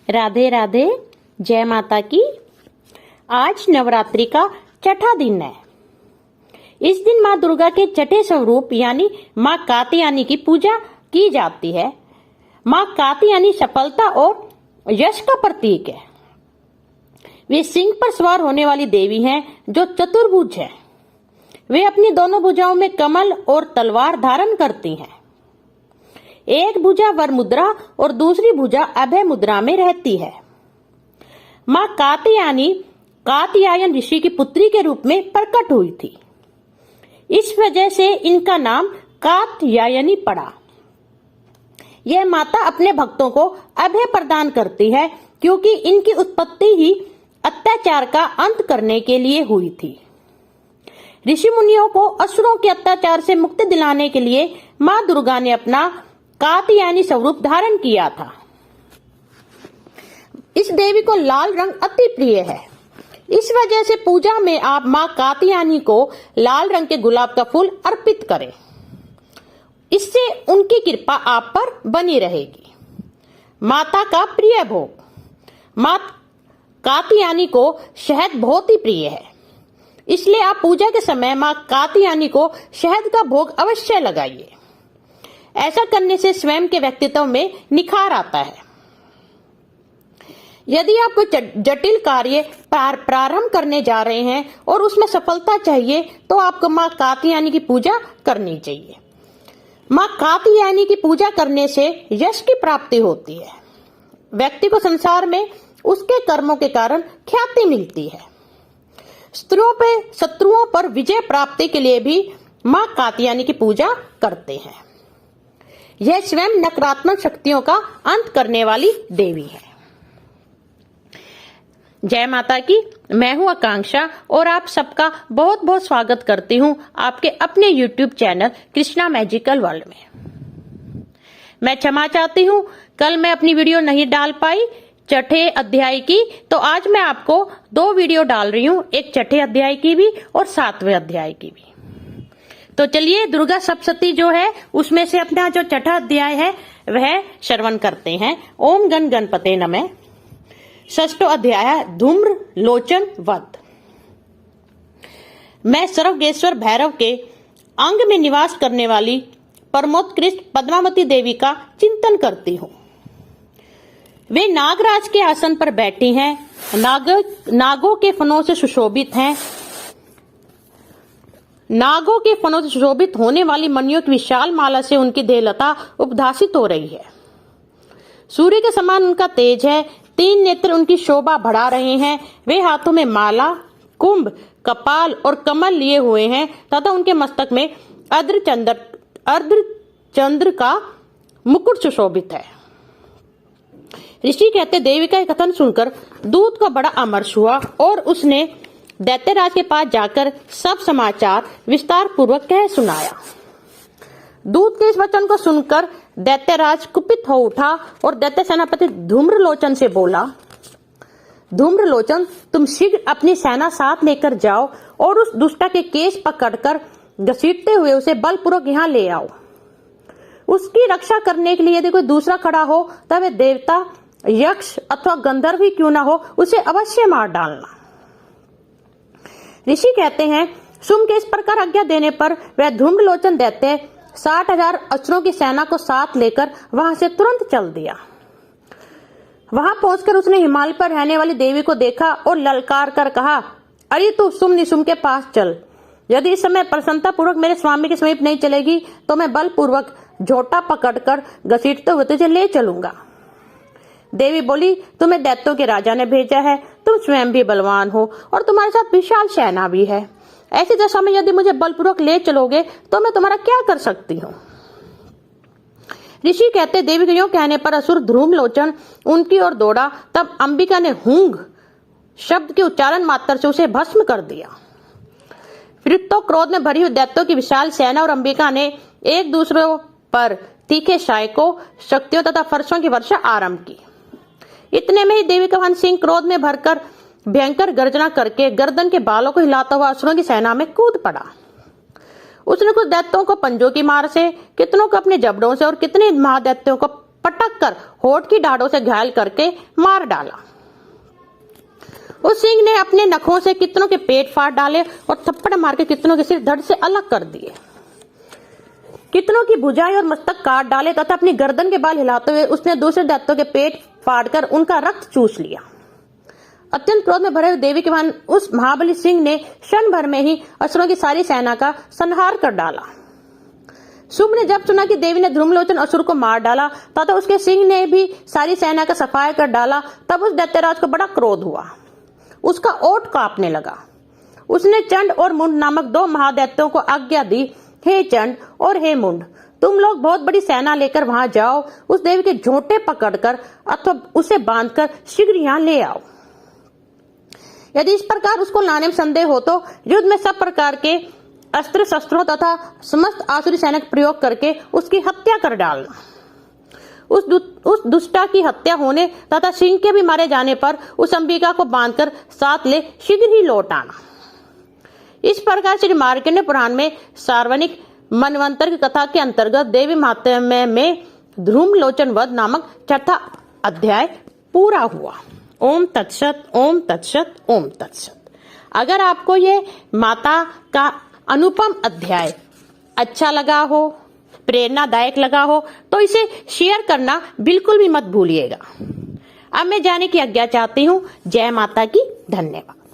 राधे राधे, जय माता की। आज नवरात्रि का छठा दिन है। इस दिन माँ दुर्गा के छठे स्वरूप यानी माँ कात्यायनी की पूजा की जाती है। माँ कात्यायनी सफलता और यश का प्रतीक है। वे सिंह पर सवार होने वाली देवी हैं जो चतुर्भुज है। वे अपनी दोनों भुजाओं में कमल और तलवार धारण करती हैं। एक भुजा वर मुद्रा और दूसरी भुजा अभय मुद्रा में रहती है। माँ कात्यायनी कात्यायन ऋषि की पुत्री के रूप में प्रकट हुई थी। इस वजह से इनका नाम कात्यायनी पड़ा। यह माता अपने भक्तों को अभय प्रदान करती है क्योंकि इनकी उत्पत्ति ही अत्याचार का अंत करने के लिए हुई थी। ऋषि मुनियों को असुरों के अत्याचार से मुक्ति दिलाने के लिए माँ दुर्गा ने अपना कात्यायनी स्वरूप धारण किया था। इस देवी को लाल रंग अति प्रिय है। इस वजह से पूजा में आप माँ कात्यायनी को लाल रंग के गुलाब का फूल अर्पित करें। इससे उनकी कृपा आप पर बनी रहेगी। माता का प्रिय भोग। माँ कात्यायनी को शहद बहुत ही प्रिय है, इसलिए आप पूजा के समय माँ कात्यायनी को शहद का भोग अवश्य लगाइए। ऐसा करने से स्वयं के व्यक्तित्व में निखार आता है। यदि आप कोई जटिल कार्य प्रारंभ करने जा रहे हैं और उसमें सफलता चाहिए तो आपको माँ कात्यायनी की पूजा करनी चाहिए। माँ कात्यायनी की पूजा करने से यश की प्राप्ति होती है। व्यक्ति को संसार में उसके कर्मों के कारण ख्याति मिलती है। शत्रुओं पर विजय प्राप्ति के लिए भी माँ कात्यायनी की पूजा करते हैं। यह स्वयं नकारात्मक शक्तियों का अंत करने वाली देवी है। जय माता की। मैं हूं आकांक्षा और आप सबका बहुत बहुत स्वागत करती हूं आपके अपने YouTube channel Krishna magical world में। मैं क्षमा चाहती हूं, कल मैं अपनी वीडियो नहीं डाल पाई छठे अध्याय की, तो आज मैं आपको 2 वीडियो डाल रही हूं, एक छठे अध्याय की भी और 7वें अध्याय की भी। तो चलिए दुर्गा सप्तशती जो है उसमें से अपना जो छठा अध्याय है वह श्रवण करते हैं। ओम गण गणपते नमः। षष्ठ अध्याय धूम्र लोचन वध। मैं सर्वज्ञेश्वर भैरव के अंग में निवास करने वाली परमोत्कृष्ट पद्मावती देवी का चिंतन करती हूँ। वे नागराज के आसन पर बैठी हैं। नागों के फनों से सुशोभित हैं। नागों के फनों से सुशोभित होने वाली मणियों की विशाल माला से उनकी देहलता उपधासित हो रही है। सूर्य के समान उनका तेज है। 3 नेत्र उनकी शोभा बढ़ा रहे हैं। वे हाथों में माला, कुंभ, कपाल और कमल लिए हुए हैं तथा उनके मस्तक में अर्धचंद्र का मुकुट सुशोभित है। ऋषि कहते देवी का कथन सुनकर दूत को बड़ा अमर्ष हुआ और उसने दैत्यराज के पास जाकर सब समाचार विस्तार पूर्वक कह सुनाया। दूत के इस वचन को सुनकर दैत्यराज कुपित हो उठा और दैत्य सेनापति धूम्रलोचन से बोला, धूम्रलोचन, तुम शीघ्र अपनी सेना साथ लेकर जाओ और उस दुष्टा के केश पकड़कर घसीटते हुए उसे बलपूर्वक यहाँ ले आओ। उसकी रक्षा करने के लिए यदि कोई दूसरा खड़ा हो तब वह देवता, यक्ष अथवा गंधर्व ही क्यों ना हो, उसे अवश्य मार डालना। ऋषि कहते हैं सुम के इस प्रकार आज्ञा देने पर वह धूम्रलोचन दैत्य 60,000 असुरों की सेना को साथ लेकर वहां से तुरंत चल दिया। वहां पहुंचकर उसने हिमालय पर रहने वाली देवी को देखा और ललकार कर कहा, अरे तू सुम निसुम के पास चल। यदि इस समय प्रसन्नता पूर्वक मेरे स्वामी के समीप नहीं चलेगी तो मैं बलपूर्वक झोटा पकड़कर घसीटते हुए तुझे ले चलूंगा। देवी बोली, तुम्हें दैत्यों के राजा ने भेजा है। तुम स्वयं भी बलवान हो और तुम्हारे साथ विशाल सेना भी है। ऐसी दशा में यदि मुझे बलपूर्वक ले चलोगे तो मैं तुम्हारा क्या कर सकती हूँ। ऋषि कहते देवी के यूं कहने पर असुर धूम्रलोचन उनकी ओर दौड़ा। तब अंबिका ने हूंग शब्द के उच्चारण मात्र से उसे भस्म कर दिया। फिर तो क्रोध में भरी हुई दैत्यों की विशाल सेना और अंबिका ने एक दूसरे पर तीखे शायकों, शक्तियों तथा फर्शों की वर्षा आरंभ की। इतने में ही देवी का वाहन सिंह क्रोध में भरकर भयंकर गर्जना करके गर्दन के बालों को हिलाता हुआ असुरों की सेना में कूद पड़ा। उसने कुछ दैत्यों को पंजों की मार से, कितनों को अपने जबड़ों से और कितने महादैत्यों को पटक कर होठ की डाढ़ों से घायल करके मार डाला। उस सिंह ने अपने नखों से कितनों के पेट फाड़ डाले और थप्पड़ मार के कितनों के सिर धड़ से अलग कर दिए। कितनों की भुजाएं और मस्तक काट डाले तथा अपनी गर्दन के बाल हिलाते हुए उसने दूसरे दैत्यों के पेट फाड़कर उनका रक्त चूस लिया। अत्यंत क्रोध में भरे हुए देवी के वाहन उस महाबली सिंह ने क्षण भर में ही असुरों की सारी सेना का संहार कर डाला। शुंभ ने जब सुना कि देवी ने ध्रुमलोचन असुर को मार डाला तथा उसके सिंह ने भी सारी सेना का सफाया कर डाला, तब उस दैत्यराज को बड़ा क्रोध हुआ। उसका ओठ कांपने लगा। उसने चंड और मुंड नामक दो महादैत्यों को आज्ञा दी, हे चंड और हे मुंड, तुम लोग बहुत बड़ी सेना लेकर वहां जाओ, उस देवी के झोंटे पकड़कर अथवा उसे बांधकर शीघ्र यहाँ ले आओ। यदि इस प्रकार उसको लाने में संदेह हो तो युद्ध में सब प्रकार के अस्त्र शस्त्रों तथा समस्त आसुरी सेना का प्रयोग करके उसकी हत्या कर डालना। उस दुष्टा की हत्या होने तथा सिंह के भी मारे जाने पर उस अंबिका को बांधकर साथ ले शीघ्र ही लौट आना। इस प्रकार श्री मार्कंडेय पुराण में सार्वजनिक मनवंतर की कथा के अंतर्गत देवी महात्म्य में ध्रुमलोचन वध नामक छठा अध्याय पूरा हुआ। ओम तत्सत, ओम तत्सत, ओम तत्सत। अगर आपको ये माता का अनुपम अध्याय अच्छा लगा हो, प्रेरणादायक लगा हो, तो इसे शेयर करना बिल्कुल भी मत भूलिएगा। अब मैं जाने की आज्ञा चाहती हूँ। जय माता की। धन्यवाद।